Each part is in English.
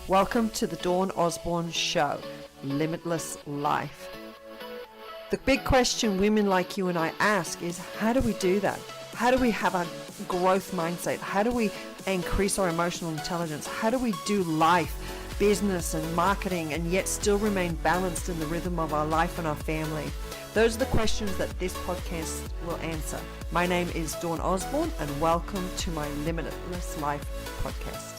Welcome to the Dawn Osborne Show, Limitless Life. The big question women like you and I ask is, how do we do that? How do we have a growth mindset? How do we increase our emotional intelligence? How do we do life, business and marketing, and yet still remain balanced in the rhythm of our life and our family? Those are the questions that this podcast will answer. My name is Dawn Osborne, and welcome to my Limitless Life podcast.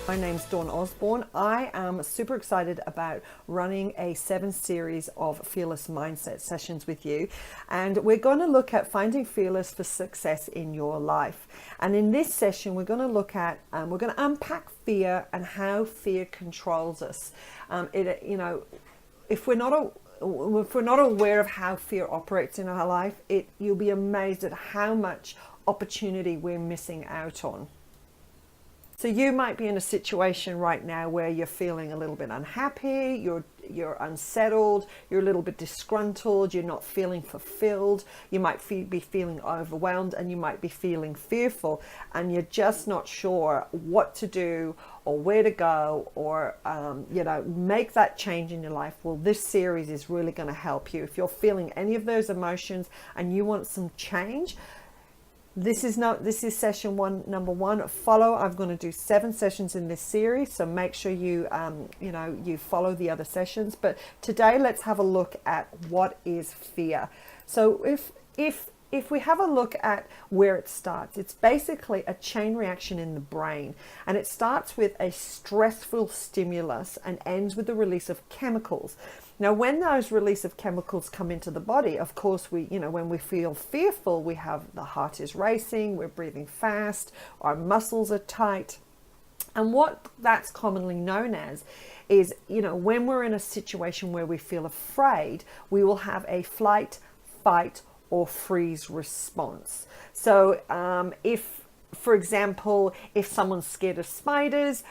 My name's Dawn Osborne. I am super excited about running a 7 series of Fearless Mindset sessions with you. And we're going to look at finding fearless for success in your life. And in this session, we're going to look at, we're going to unpack fear and how fear controls us. If we're not aware of how fear operates in our life, you'll be amazed at how much opportunity we're missing out on. So you might be in a situation right now where you're feeling a little bit unhappy, you're unsettled, you're a little bit disgruntled, you're not feeling fulfilled, you might be feeling overwhelmed, and you might be feeling fearful, and you're just not sure what to do or where to go or make that change in your life. Well, this series is really going to help you. If you're feeling any of those emotions and you want some change, this is session number one. Follow. I'm going to do 7 sessions in this series, so make sure you follow the other sessions. But today, let's have a look at what is fear. So if we have a look at where it starts, it's basically a chain reaction in the brain, and it starts with a stressful stimulus and ends with the release of chemicals. Now, when those release of chemicals come into the body, of course, when we feel fearful, we have the heart is racing, we're breathing fast, our muscles are tight. And what that's commonly known as is, when we're in a situation where we feel afraid, we will have a flight, fight, or freeze response. So for example, if someone's scared of spiders,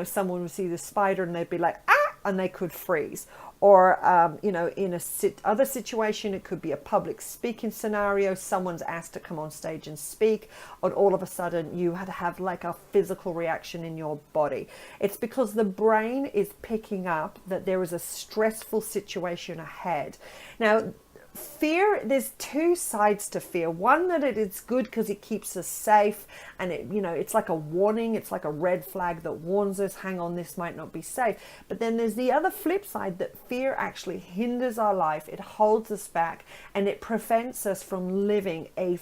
someone would see the spider and they'd be like, ah, and they could freeze. Or, in other situation, it could be a public speaking scenario. Someone's asked to come on stage and speak, and all of a sudden you had to have like a physical reaction in your body. It's because the brain is picking up that there is a stressful situation ahead. Now, fear, there's 2 sides to fear. One, that it is good because it keeps us safe, and it's like a warning, it's like a red flag that warns us, hang on, this might not be safe. But then there's the other flip side, that fear actually hinders our life, it holds us back, and it prevents us from living a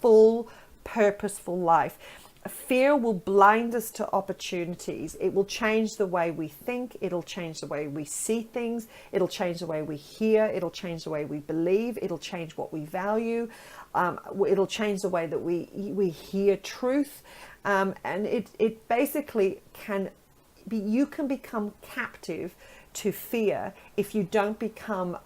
full, purposeful life. Fear will blind us to opportunities. It will change the way we think. It'll change the way we see things. It'll change the way we hear. It'll change the way we believe. It'll change what we value. It'll change the way that we hear truth. And it basically you can become captive to fear if you don't become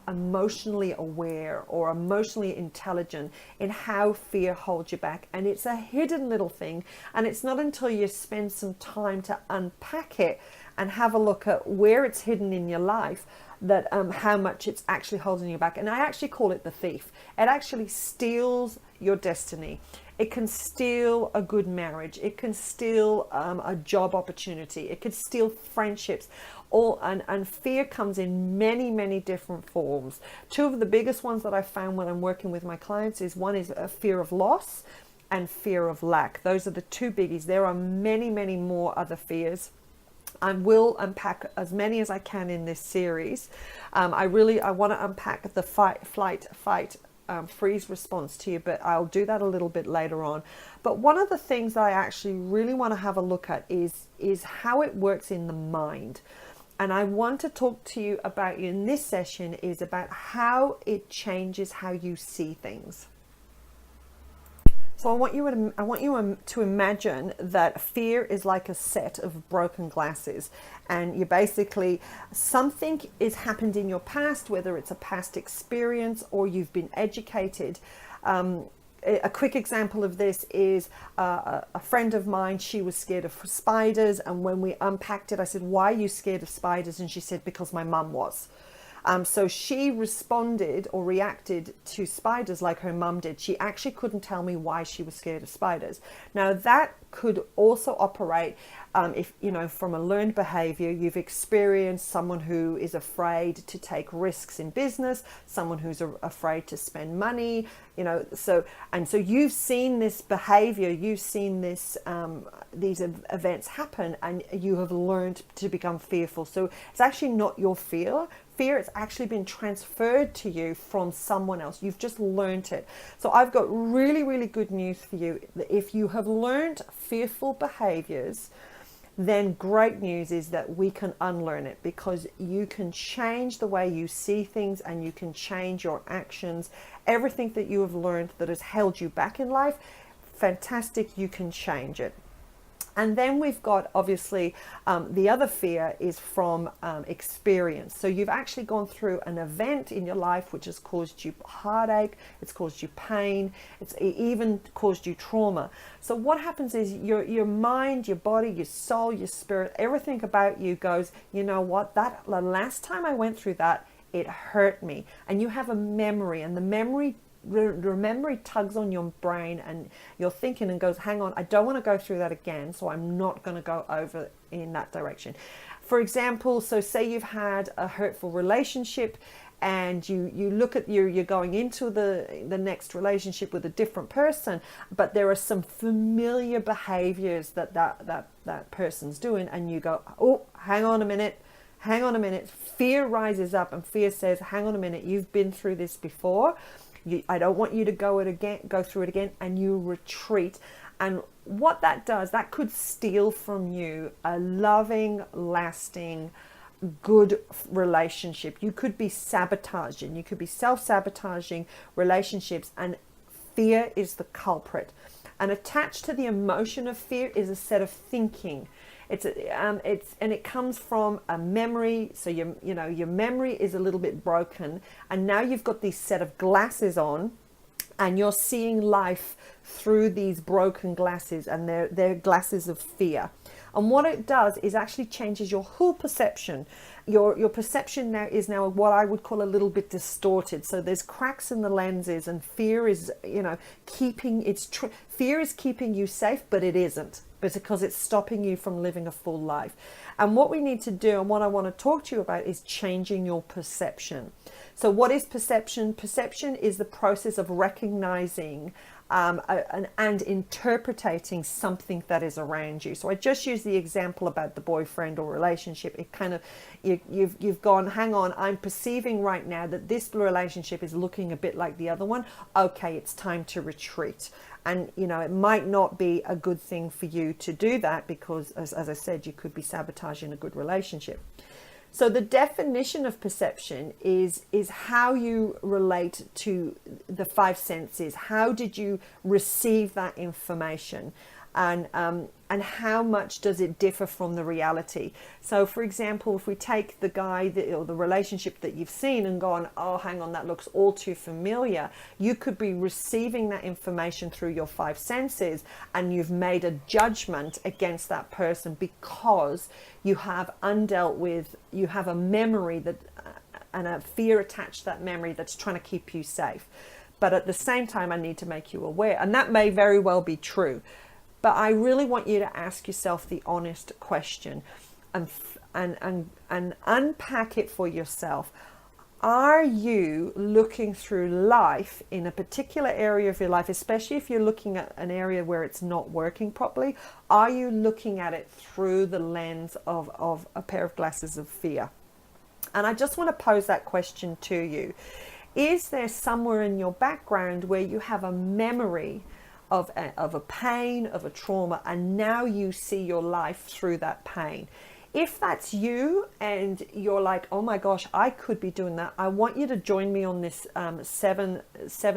emotionally aware or emotionally intelligent in how fear holds you back. And it's a hidden little thing, and it's not until you spend some time to unpack it and have a look at where it's hidden in your life that how much it's actually holding you back. And I actually call it the thief. It actually steals your destiny. It can steal a good marriage. It can steal a job opportunity. It could steal friendships. And fear comes in many, many different forms. 2 of the biggest ones that I found when I'm working with my clients is, one is a fear of loss and fear of lack. Those are the 2 biggies. There are many, many more other fears. I will unpack as many as I can in this series. I want to unpack the fight, flight, freeze response to you, but I'll do that a little bit later on. But one of the things that I actually really want to have a look at is how it works in the mind. And I want to talk to you about, in this session, is about how it changes how you see things. So I want you to imagine that fear is like a set of broken glasses, and you basically, something has happened in your past, whether it's a past experience or you've been educated. A quick example of this is a friend of mine. She was scared of spiders, and when we unpacked it, I said, why are you scared of spiders? And she said, because my mum was. So she responded or reacted to spiders like her mum did. She actually couldn't tell me why she was scared of spiders. Now that could also operate if, you know, from a learned behavior, you've experienced someone who is afraid to take risks in business, someone who's afraid to spend money, you know, so you've seen this behavior, you've seen this, these events happen, and you have learned to become fearful. So it's actually not your fear. It's actually been transferred to you from someone else. You've just learned it. So I've got really, really good news for you. If you have learned fearful behaviors, then great news is that we can unlearn it, because you can change the way you see things and you can change your actions. Everything that you have learned that has held you back in life, fantastic, you can change it. And then we've got, obviously, the other fear is from experience. So you've actually gone through an event in your life which has caused you heartache, it's caused you pain, it's even caused you trauma. So what happens is your mind, your body, your soul, your spirit, everything about you goes, you know what, the last time I went through that, it hurt me. And you have a memory, and the memory tugs on your brain and your thinking and goes, hang on, I don't want to go through that again, so I'm not going to go over in that direction. For example, so say you've had a hurtful relationship, and you look at you're going into the next relationship with a different person, but there are some familiar behaviors that person's doing, and you go, oh, hang on a minute. Fear rises up, and fear says, hang on a minute, you've been through this before. I don't want you to go through it again, and you retreat. And what that does, that could steal from you a loving, lasting, good relationship. You could be sabotaging, you could be self-sabotaging relationships, and fear is the culprit. And attached to the emotion of fear is a set of thinking. And it comes from a memory. So your memory is a little bit broken, and now you've got this set of glasses on, and you're seeing life through these broken glasses, and they're glasses of fear. And what it does is actually changes your whole perception. Your perception now is what I would call a little bit distorted. So there's cracks in the lenses, and fear is, fear is keeping you safe, but it isn't. But because it's stopping you from living a full life. And what we need to do, and what I want to talk to you about, is changing your perception. So what is perception? Perception is the process of recognizing and interpreting something that is around you. So I just used the example about the boyfriend or relationship. It kind of, you've gone, hang on, I'm perceiving right now that this relationship is looking a bit like the other one. Okay, it's time to retreat. And, it might not be a good thing for you to do that, because, as I said, you could be sabotaging a good relationship. So the definition of perception is how you relate to the five senses. How did you receive that information? And how much does it differ from the reality? So, for example, if we take the guy or the relationship that you've seen and gone, oh, hang on, that looks all too familiar. You could be receiving that information through your five senses, and you've made a judgment against that person because you have you have a memory and a fear attached to that memory that's trying to keep you safe. But at the same time, I need to make you aware, and that may very well be true. But I really want you to ask yourself the honest question and unpack it for yourself. Are you looking through life in a particular area of your life, especially if you're looking at an area where it's not working properly? Are you looking at it through the lens of a pair of glasses of fear? And I just want to pose that question to you. Is there somewhere in your background where you have a memory of a pain, of a trauma, and now you see your life through that pain? If that's you and you're like, oh my gosh, I could be doing that, I want you to join me on this seven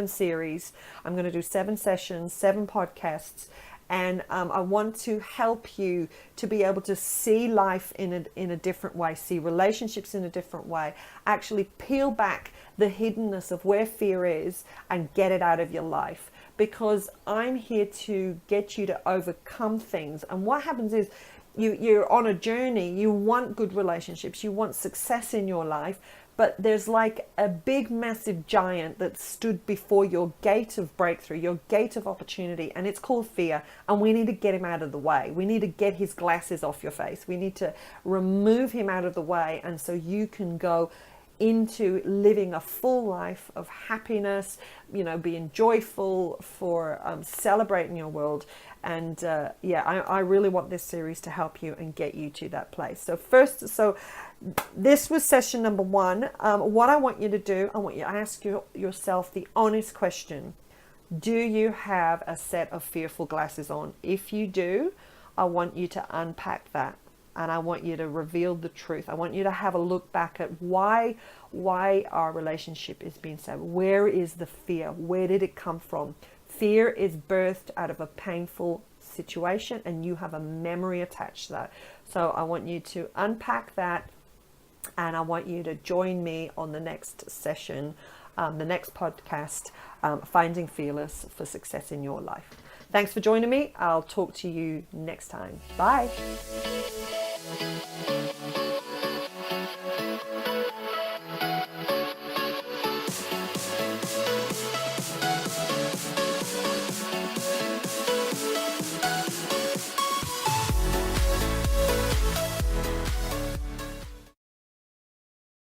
series. I'm going to do 7 sessions, 7 podcasts, and I want to help you to be able to see life in a different way, see relationships in a different way, actually peel back the hiddenness of where fear is and get it out of your life. Because I'm here to get you to overcome things. And what happens is you're on a journey, you want good relationships, you want success in your life, but there's like a big massive giant that stood before your gate of breakthrough, your gate of opportunity, and it's called fear. And we need to get him out of the way. We need to get his glasses off your face. We need to remove him out of the way, and so you can go into living a full life of happiness, being joyful, for celebrating your world. And I really want this series to help you and get you to that place. So this was session number 1. What I want you to do, I want you to ask yourself the honest question: do you have a set of fearful glasses on? If you do, I want you to unpack that. And I want you to reveal the truth. I want you to have a look back at why our relationship is being sad. Where is the fear? Where did it come from? Fear is birthed out of a painful situation, and you have a memory attached to that. So I want you to unpack that, and I want you to join me on the next session, the next podcast, Finding Fearless for Success in Your Life. Thanks for joining me. I'll talk to you next time. Bye.